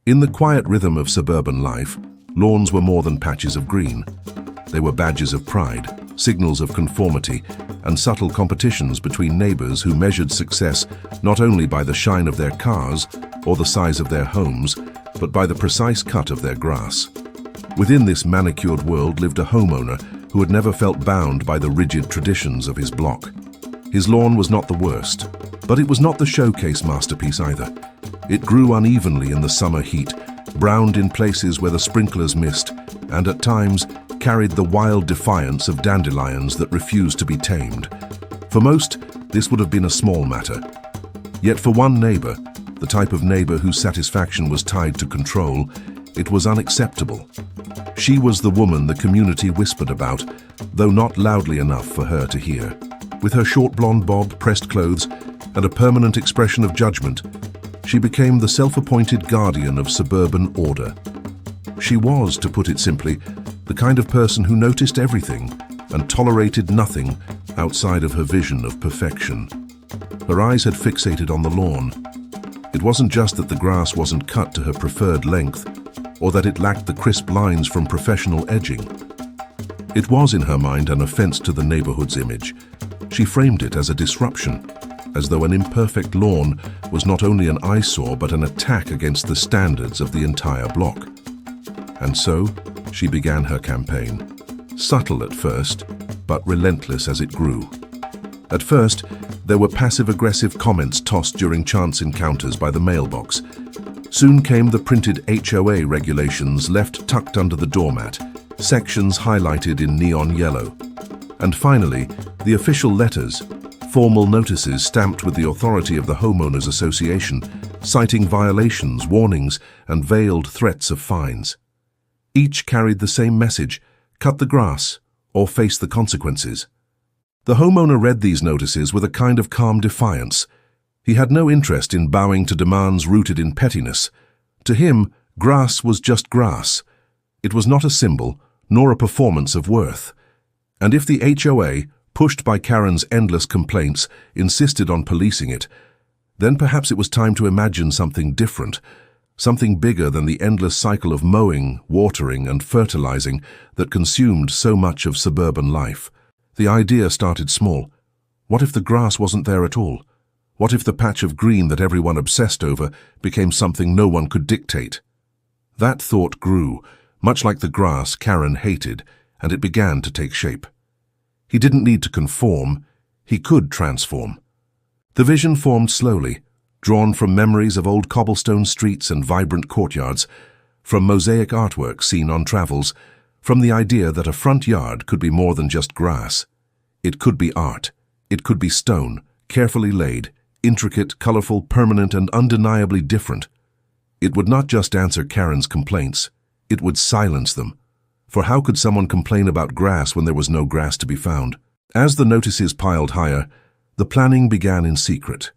In the quiet rhythm of suburban life, lawns were more than patches of green. They were badges of pride, signals of conformity, and subtle competitions between neighbors who measured success not only by the shine of their cars or the size of their homes, but by the precise cut of their grass. Within this manicured world lived a homeowner who had never felt bound by the rigid traditions of his block. His lawn was not the worst, but it was not the showcase masterpiece either. It grew unevenly in the summer heat, browned in places where the sprinklers missed, and at times carried the wild defiance of dandelions that refused to be tamed. For most, this would have been a small matter. Yet for one neighbor, the type of neighbor whose satisfaction was tied to control, it was unacceptable. She was the woman the community whispered about, though not loudly enough for her to hear. With her short blonde bob, pressed clothes, and a permanent expression of judgment, she became the self-appointed guardian of suburban order. She was, to put it simply, the kind of person who noticed everything and tolerated nothing outside of her vision of perfection. Her eyes had fixated on the lawn. It wasn't just that the grass wasn't cut to her preferred length, or that it lacked the crisp lines from professional edging. It was, in her mind, an offense to the neighborhood's image. She framed it as a disruption, as though an imperfect lawn was not only an eyesore but an attack against the standards of the entire block. And so, she began her campaign. Subtle at first, but relentless as it grew. At first, there were passive-aggressive comments tossed during chance encounters by the mailbox. Soon came the printed HOA regulations left tucked under the doormat, sections highlighted in neon yellow. And finally, the official letters, formal notices stamped with the authority of the Homeowners Association, citing violations, warnings, and veiled threats of fines. Each carried the same message: cut the grass or face the consequences. The homeowner read these notices with a kind of calm defiance. He had no interest in bowing to demands rooted in pettiness. To him, grass was just grass. It was not a symbol, nor a performance of worth. And if the HOA, pushed by Karen's endless complaints, insisted on policing it, then perhaps it was time to imagine something different, something bigger than the endless cycle of mowing, watering, and fertilizing that consumed so much of suburban life. The idea started small. What if the grass wasn't there at all? What if the patch of green that everyone obsessed over became something no one could dictate? That thought grew, much like the grass Karen hated, and it began to take shape. He didn't need to conform, he could transform. The vision formed slowly, drawn from memories of old cobblestone streets and vibrant courtyards, from mosaic artwork seen on travels, from the idea that a front yard could be more than just grass. It could be art. It could be stone, carefully laid, intricate, colorful, permanent, and undeniably different. It would not just answer Karen's complaints, it would silence them. For how could someone complain about grass when there was no grass to be found? As the notices piled higher, the planning began in secret.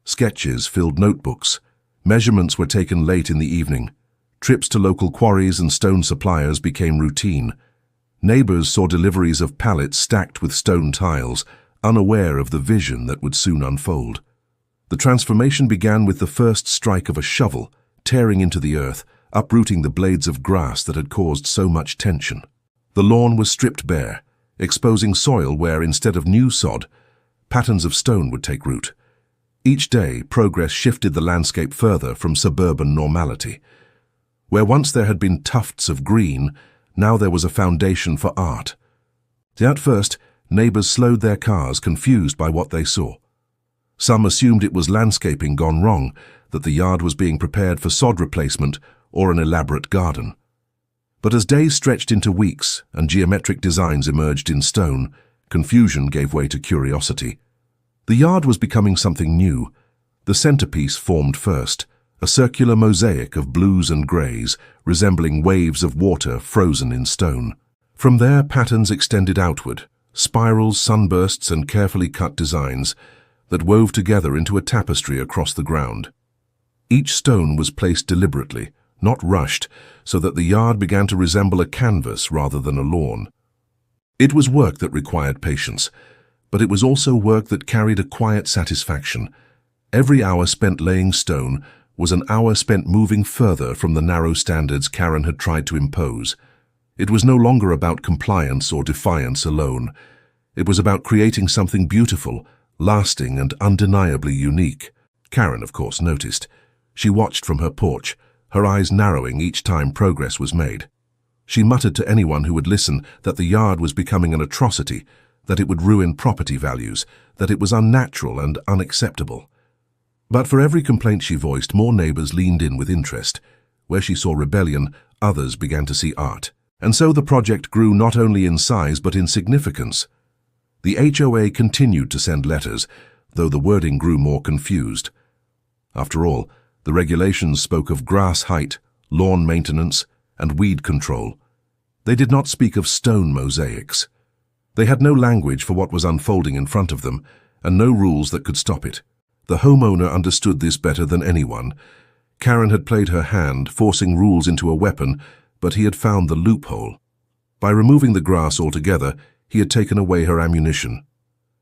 Sketches filled notebooks. Measurements were taken late in the evening. Trips to local quarries and stone suppliers became routine. Neighbors saw deliveries of pallets stacked with stone tiles, unaware of the vision that would soon unfold. The transformation began with the first strike of a shovel, tearing into the earth, uprooting the blades of grass that had caused so much tension. The lawn was stripped bare, exposing soil where, instead of new sod, patterns of stone would take root. Each day, progress shifted the landscape further from suburban normality. Where once there had been tufts of green, now there was a foundation for art. At first, neighbors slowed their cars, confused by what they saw. Some assumed it was landscaping gone wrong, that the yard was being prepared for sod replacement or an elaborate garden. But as days stretched into weeks and geometric designs emerged in stone, confusion gave way to curiosity. The yard was becoming something new. The centerpiece formed first, a circular mosaic of blues and greys, resembling waves of water frozen in stone. From there, patterns extended outward, spirals, sunbursts, and carefully cut designs that wove together into a tapestry across the ground. Each stone was placed deliberately, not rushed, so that the yard began to resemble a canvas rather than a lawn. It was work that required patience, but it was also work that carried a quiet satisfaction. Every hour spent laying stone was an hour spent moving further from the narrow standards Karen had tried to impose. It was no longer about compliance or defiance alone. It was about creating something beautiful, lasting and undeniably unique. Karen, of course, noticed. She watched from her porch, her eyes narrowing each time progress was made. She muttered to anyone who would listen that the yard was becoming an atrocity, that it would ruin property values, that it was unnatural and unacceptable. But for every complaint she voiced, more neighbors leaned in with interest. Where she saw rebellion, others began to see art. And so the project grew not only in size but in significance. The HOA continued to send letters, though the wording grew more confused. After all, the regulations spoke of grass height, lawn maintenance, and weed control. They did not speak of stone mosaics. They had no language for what was unfolding in front of them, and no rules that could stop it. The homeowner understood this better than anyone. Karen had played her hand, forcing rules into a weapon, but he had found the loophole. By removing the grass altogether, he had taken away her ammunition.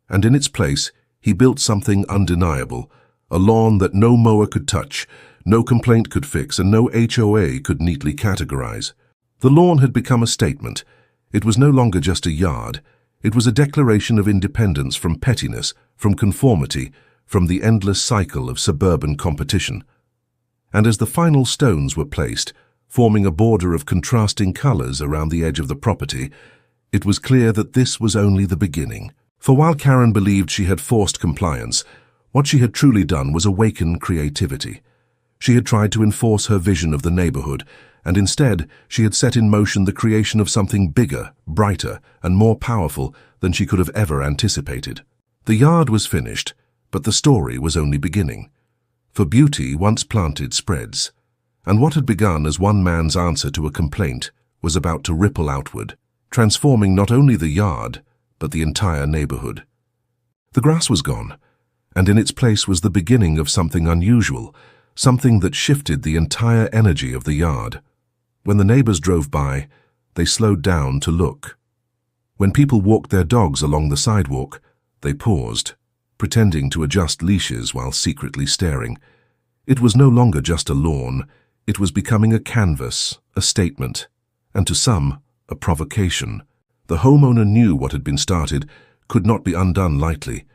And in its place, he built something undeniable, a lawn that no mower could touch, no complaint could fix, and no HOA could neatly categorize. The lawn had become a statement. It was no longer just a yard. It was a declaration of independence from pettiness, from conformity, from the endless cycle of suburban competition. And as the final stones were placed, forming a border of contrasting colors around the edge of the property, it was clear that this was only the beginning. For while Karen believed she had forced compliance, what she had truly done was awaken creativity. She had tried to enforce her vision of the neighborhood, and instead she had set in motion the creation of something bigger, brighter, and more powerful than she could have ever anticipated. The yard was finished, but the story was only beginning. For beauty, once planted, spreads. And what had begun as one man's answer to a complaint was about to ripple outward, transforming not only the yard, but the entire neighborhood. The grass was gone, and in its place was the beginning of something unusual, something that shifted the entire energy of the yard. When the neighbors drove by, they slowed down to look. When people walked their dogs along the sidewalk, they paused, pretending to adjust leashes while secretly staring. It was no longer just a lawn. It was becoming a canvas, a statement, and to some, a provocation. The homeowner knew what had been started could not be undone lightly.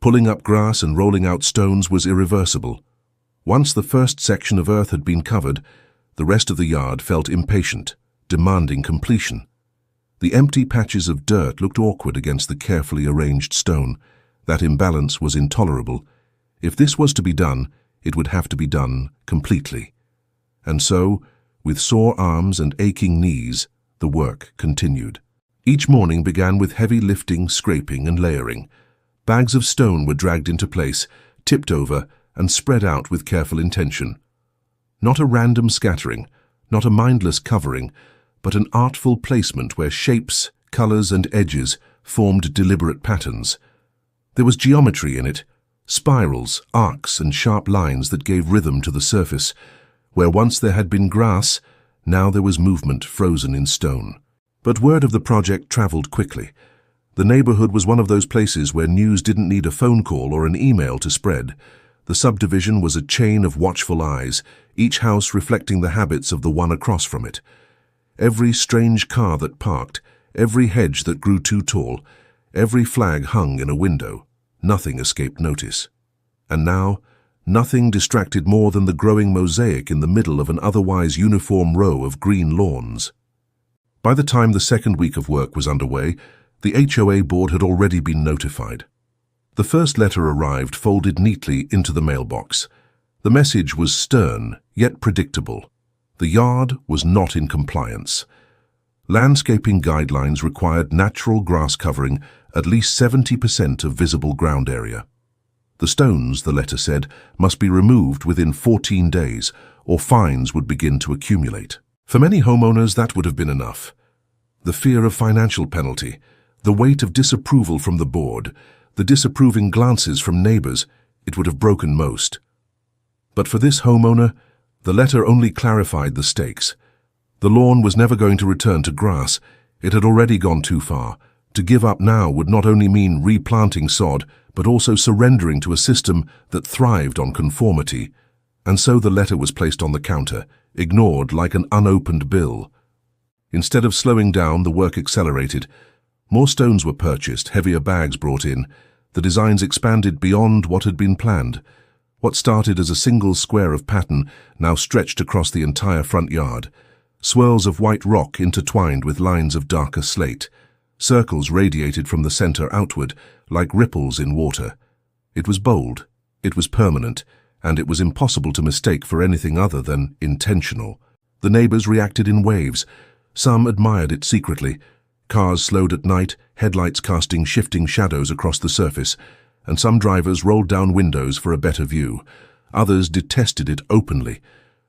Pulling up grass and rolling out stones was irreversible. Once the first section of earth had been covered, the rest of the yard felt impatient, demanding completion. The empty patches of dirt looked awkward against the carefully arranged stone. That imbalance was intolerable. If this was to be done, it would have to be done completely. And so, with sore arms and aching knees, the work continued. Each morning began with heavy lifting, scraping, and layering. Bags of stone were dragged into place, tipped over, and spread out with careful intention. Not a random scattering, not a mindless covering, but an artful placement where shapes, colors, and edges formed deliberate patterns. There was geometry in it, spirals, arcs, and sharp lines that gave rhythm to the surface. Where once there had been grass, now there was movement frozen in stone. But word of the project traveled quickly. The neighborhood was one of those places where news didn't need a phone call or an email to spread. The subdivision was a chain of watchful eyes, each house reflecting the habits of the one across from it. Every strange car that parked, every hedge that grew too tall, every flag hung in a window, nothing escaped notice. And now, nothing distracted more than the growing mosaic in the middle of an otherwise uniform row of green lawns. By the time the second week of work was underway, the HOA board had already been notified. The first letter arrived folded neatly into the mailbox. The message was stern, yet predictable. The yard was not in compliance. Landscaping guidelines required natural grass covering at least 70% of visible ground area. The stones, the letter said, must be removed within 14 days, or fines would begin to accumulate. For many homeowners, that would have been enough. The fear of financial penalty, the weight of disapproval from the board, the disapproving glances from neighbors, it would have broken most. But for this homeowner, the letter only clarified the stakes. The lawn was never going to return to grass. It had already gone too far. To give up now would not only mean replanting sod, but also surrendering to a system that thrived on conformity. And so the letter was placed on the counter, ignored like an unopened bill. Instead of slowing down, the work accelerated. More stones were purchased, heavier bags brought in. The designs expanded beyond what had been planned. What started as a single square of pattern now stretched across the entire front yard. Swirls of white rock intertwined with lines of darker slate. Circles radiated from the center outward, like ripples in water. It was bold, it was permanent, and it was impossible to mistake for anything other than intentional. The neighbors reacted in waves. Some admired it secretly. Cars slowed at night, headlights casting shifting shadows across the surface, and some drivers rolled down windows for a better view. Others detested it openly.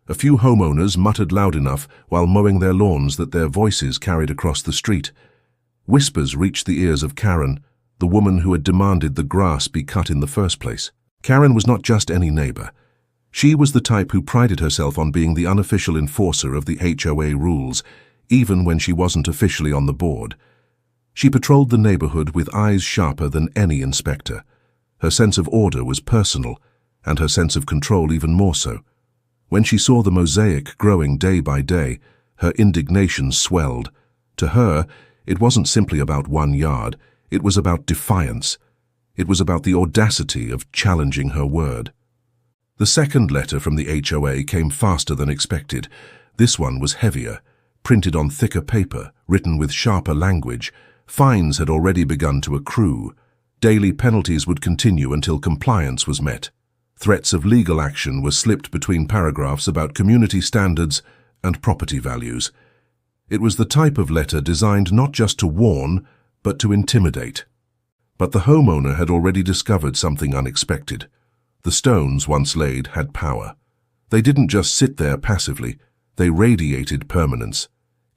A few homeowners muttered loud enough while mowing their lawns that their voices carried across the street. Whispers reached the ears of Karen, the woman who had demanded the grass be cut in the first place. Karen was not just any neighbor. She was the type who prided herself on being the unofficial enforcer of the HOA rules, even when she wasn't officially on the board. She patrolled the neighborhood with eyes sharper than any inspector. Her sense of order was personal, and her sense of control even more so. When she saw the mosaic growing day by day, her indignation swelled. To her, it wasn't simply about one yard, it was about defiance. It was about the audacity of challenging her word. The second letter from the HOA came faster than expected. This one was heavier, printed on thicker paper, written with sharper language. Fines had already begun to accrue. Daily penalties would continue until compliance was met. Threats of legal action were slipped between paragraphs about community standards and property values. It was the type of letter designed not just to warn, but to intimidate. But the homeowner had already discovered something unexpected. The stones once laid had power. They didn't just sit there passively, they radiated permanence.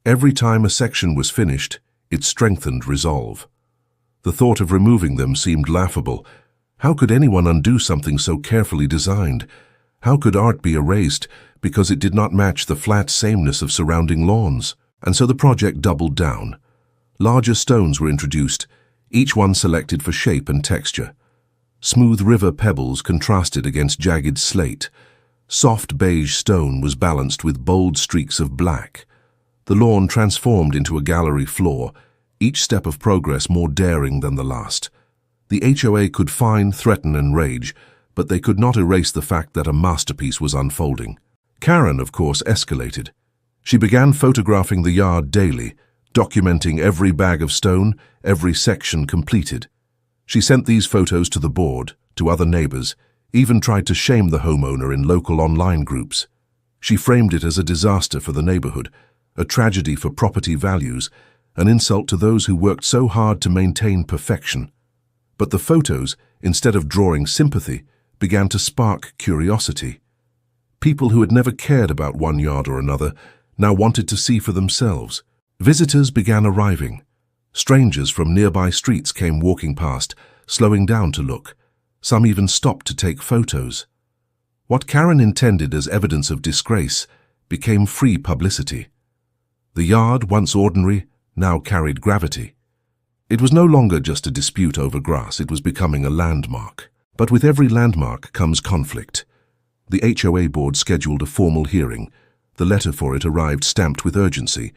Every time a section was finished, it strengthened resolve. The thought of removing them seemed laughable. How could anyone undo something so carefully designed? How could art be erased because it did not match the flat sameness of surrounding lawns? And so the project doubled down. Larger stones were introduced, each one selected for shape and texture. Smooth river pebbles contrasted against jagged slate. Soft beige stone was balanced with bold streaks of black. The lawn transformed into a gallery floor, each step of progress more daring than the last. The HOA could fine, threaten, and rage, but they could not erase the fact that a masterpiece was unfolding. Karen, of course, escalated. She began photographing the yard daily, documenting every bag of stone, every section completed. She sent these photos to the board, to other neighbors, even tried to shame the homeowner in local online groups. She framed it as a disaster for the neighborhood, a tragedy for property values, an insult to those who worked so hard to maintain perfection. But the photos, instead of drawing sympathy, began to spark curiosity. People who had never cared about one yard or another now wanted to see for themselves. Visitors began arriving. Strangers from nearby streets came walking past, slowing down to look. Some even stopped to take photos. What Karen intended as evidence of disgrace became free publicity. The yard, once ordinary, now carried gravity. It was no longer just a dispute over grass, it was becoming a landmark. But with every landmark comes conflict. The HOA board scheduled a formal hearing. The letter for it arrived stamped with urgency.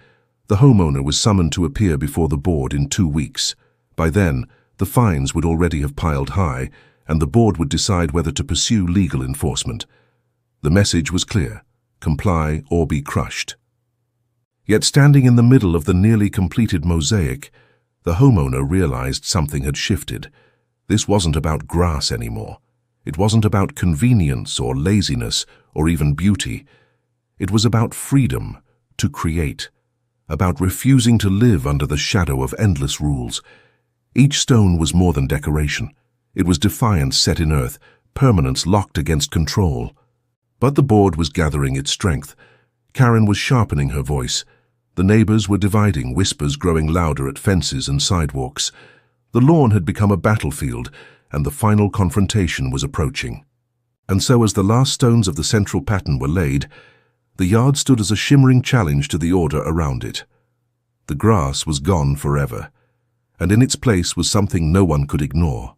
The homeowner was summoned to appear before the board in 2 weeks. By then, the fines would already have piled high, and the board would decide whether to pursue legal enforcement. The message was clear: comply or be crushed. Yet standing in the middle of the nearly completed mosaic, the homeowner realized something had shifted. This wasn't about grass anymore. It wasn't about convenience or laziness or even beauty. It was about freedom to create, about refusing to live under the shadow of endless rules. Each stone was more than decoration. It was defiance set in earth, permanence locked against control. But the board was gathering its strength. Karen was sharpening her voice. The neighbors were dividing, whispers growing louder at fences and sidewalks. The lawn had become a battlefield, and the final confrontation was approaching. And so as the last stones of the central pattern were laid, the yard stood as a shimmering challenge to the order around it. The grass was gone forever, and in its place was something no one could ignore.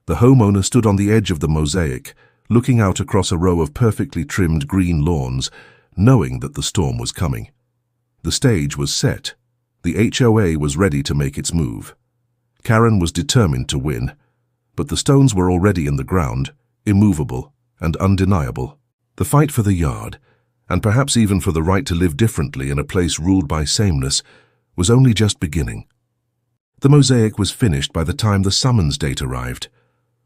The homeowner stood on the edge of the mosaic, looking out across a row of perfectly trimmed green lawns, knowing that the storm was coming. The stage was set. The HOA was ready to make its move. Karen was determined to win, but the stones were already in the ground, immovable and undeniable. The fight for the yard, and perhaps even for the right to live differently in a place ruled by sameness, was only just beginning. The mosaic was finished by the time the summons date arrived.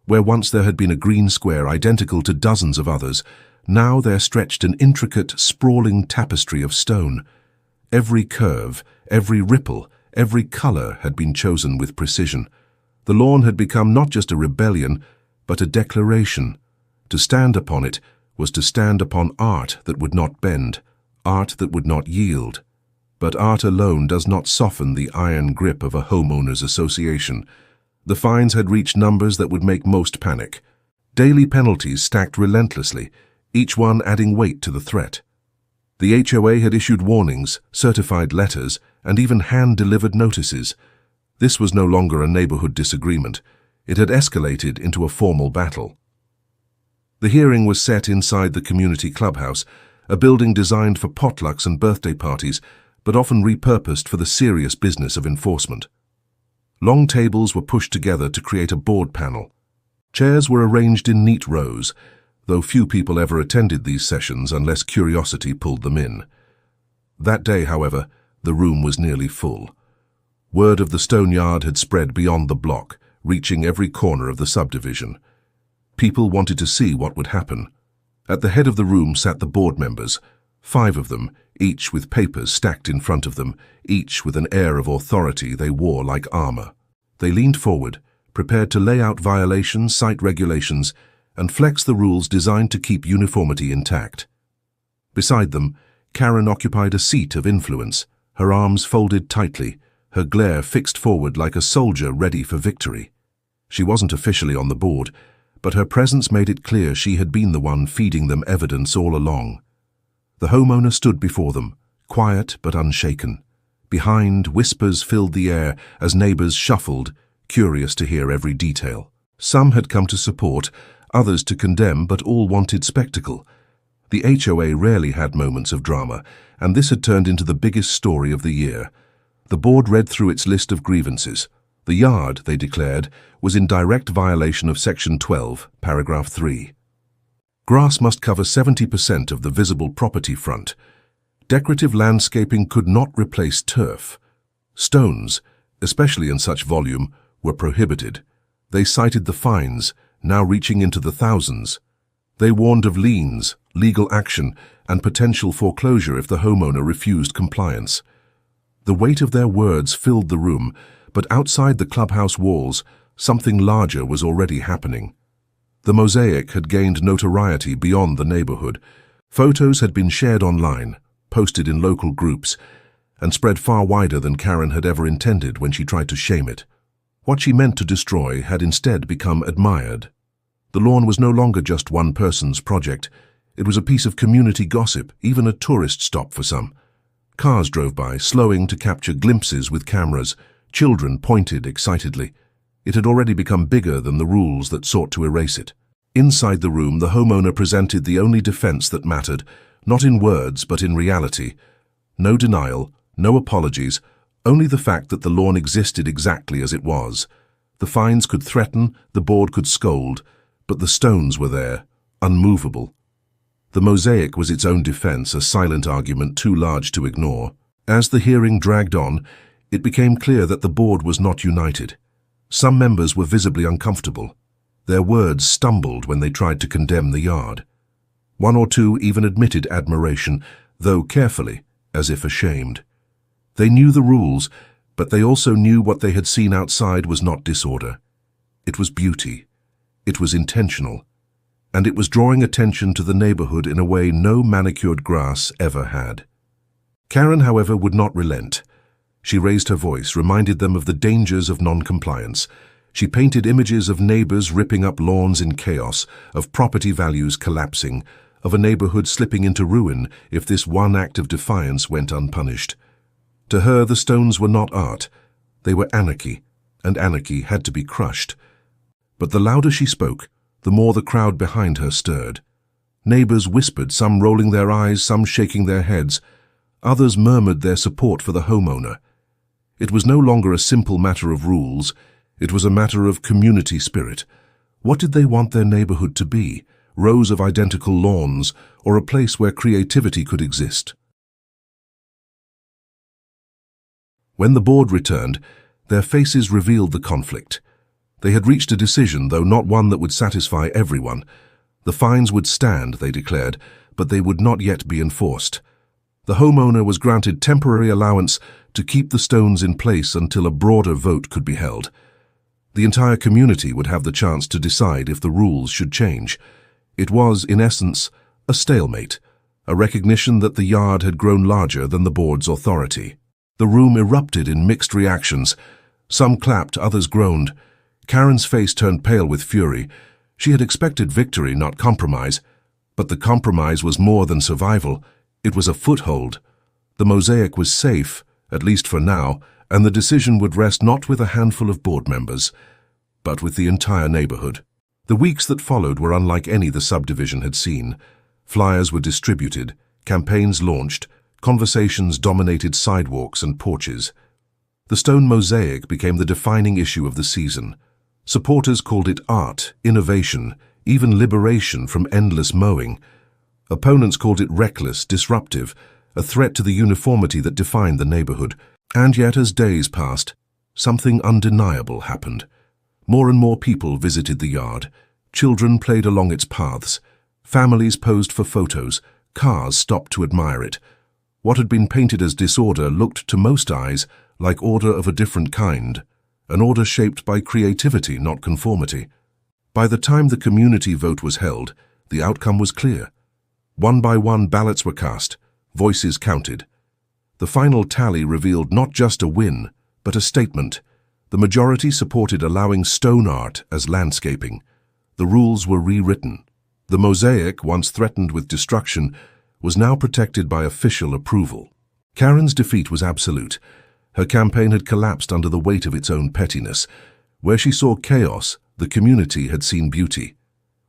Where once there had been a green square identical to dozens of others, now there stretched an intricate, sprawling tapestry of stone. Every curve, every ripple, every color had been chosen with precision. The lawn had become not just a rebellion, but a declaration. To stand upon it was to stand upon art that would not bend, art that would not yield. But art alone does not soften the iron grip of a homeowners association. The fines had reached numbers that would make most panic. Daily penalties stacked relentlessly, each one adding weight to the threat. The HOA had issued warnings, certified letters, and even hand-delivered notices. This was no longer a neighborhood disagreement. It had escalated into a formal battle. The hearing was set inside the community clubhouse, a building designed for potlucks and birthday parties, but often repurposed for the serious business of enforcement. Long tables were pushed together to create a board panel. Chairs were arranged in neat rows, though few people ever attended these sessions unless curiosity pulled them in. That day, however, the room was nearly full. Word of the stone yard had spread beyond the block, reaching every corner of the subdivision. People wanted to see what would happen. At the head of the room sat the board members, 5 of them, each with papers stacked in front of them, each with an air of authority they wore like armor. They leaned forward, prepared to lay out violations, cite regulations, and flex the rules designed to keep uniformity intact. Beside them, Karen occupied a seat of influence, her arms folded tightly, her glare fixed forward like a soldier ready for victory. She wasn't officially on the board, but her presence made it clear she had been the one feeding them evidence all along. The homeowner stood before them, quiet but unshaken. Behind, whispers filled the air as neighbors shuffled, curious to hear every detail. Some had come to support, others to condemn, but all wanted spectacle. The HOA rarely had moments of drama, and this had turned into the biggest story of the year. The board read through its list of grievances. The yard, they declared, was in direct violation of Section 12, Paragraph 3. Grass must cover 70% of the visible property front. Decorative landscaping could not replace turf. Stones, especially in such volume, were prohibited. They cited the fines, now reaching into the thousands. They warned of liens, legal action, and potential foreclosure if the homeowner refused compliance. The weight of their words filled the room, but outside the clubhouse walls, something larger was already happening. The mosaic had gained notoriety beyond the neighborhood. Photos had been shared online, posted in local groups, and spread far wider than Karen had ever intended when she tried to shame it. What she meant to destroy had instead become admired. The lawn was no longer just one person's project. It was a piece of community gossip, even a tourist stop for some. Cars drove by, slowing to capture glimpses with cameras. Children pointed excitedly. It had already become bigger than the rules that sought to erase it. Inside the room, the homeowner presented the only defense that mattered, not in words but in reality. No denial, no apologies, only the fact that the lawn existed exactly as it was. The fines could threaten, the board could scold, but the stones were there, unmovable. The mosaic was its own defense, a silent argument too large to ignore. As the hearing dragged on, it became clear that the board was not united. Some members were visibly uncomfortable. Their words stumbled when they tried to condemn the yard. 1 or 2 even admitted admiration, though carefully, as if ashamed. They knew the rules, but they also knew what they had seen outside was not disorder. It was beauty. It was intentional. And it was drawing attention to the neighborhood in a way no manicured grass ever had. Karen, however, would not relent. She raised her voice, reminded them of the dangers of non-compliance. She painted images of neighbors ripping up lawns in chaos, of property values collapsing, of a neighborhood slipping into ruin if this one act of defiance went unpunished. To her, the stones were not art. They were anarchy, and anarchy had to be crushed. But the louder she spoke, the more the crowd behind her stirred. Neighbors whispered, some rolling their eyes, some shaking their heads. Others murmured their support for the homeowner. It was no longer a simple matter of rules. It was a matter of community spirit. What did they want their neighborhood to be? Rows of identical lawns, or a place where creativity could exist? When the board returned, their faces revealed the conflict. They had reached a decision, though not one that would satisfy everyone. The fines would stand, they declared, but they would not yet be enforced. The homeowner was granted temporary allowance to keep the stones in place until a broader vote could be held. The entire community would have the chance to decide if the rules should change. It was, in essence, a stalemate, a recognition that the yard had grown larger than the board's authority. The room erupted in mixed reactions. Some clapped, others groaned. Karen's face turned pale with fury. She had expected victory, not compromise. But the compromise was more than survival. It was a foothold. The mosaic was safe, at least for now, and the decision would rest not with a handful of board members, but with the entire neighborhood. The weeks that followed were unlike any the subdivision had seen. Flyers were distributed, campaigns launched, conversations dominated sidewalks and porches. The stone mosaic became the defining issue of the season. Supporters called it art, innovation, even liberation from endless mowing. Opponents called it reckless, disruptive, a threat to the uniformity that defined the neighborhood. And yet, as days passed, something undeniable happened. More and more people visited the yard. Children played along its paths. Families posed for photos. Cars stopped to admire it. What had been painted as disorder looked to most eyes like order of a different kind, an order shaped by creativity, not conformity. By the time the community vote was held, the outcome was clear. One by one, ballots were cast, voices counted. The final tally revealed not just a win, but a statement. The majority supported allowing stone art as landscaping. The rules were rewritten. The mosaic, once threatened with destruction, was now protected by official approval. Karen's defeat was absolute. Her campaign had collapsed under the weight of its own pettiness. Where she saw chaos, the community had seen beauty.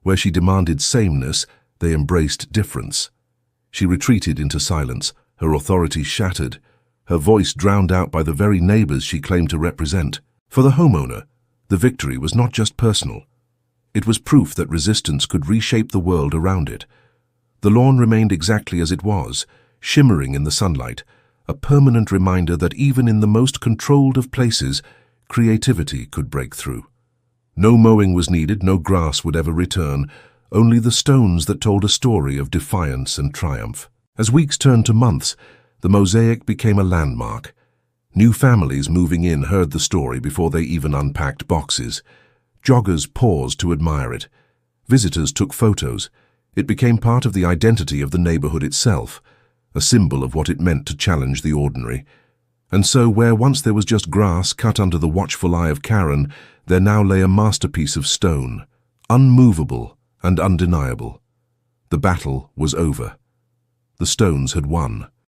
Where she demanded sameness, they embraced difference. She retreated into silence, her authority shattered, her voice drowned out by the very neighbors she claimed to represent. For the homeowner, the victory was not just personal. It was proof that resistance could reshape the world around it. The lawn remained exactly as it was, shimmering in the sunlight, a permanent reminder that even in the most controlled of places, creativity could break through. No mowing was needed, no grass would ever return, only the stones that told a story of defiance and triumph. As weeks turned to months, the mosaic became a landmark. New families moving in heard the story before they even unpacked boxes. Joggers paused to admire it. Visitors took photos. It became part of the identity of the neighborhood itself, a symbol of what it meant to challenge the ordinary. And so, where once there was just grass cut under the watchful eye of Karen, there now lay a masterpiece of stone, unmovable and undeniable. The battle was over. The stones had won.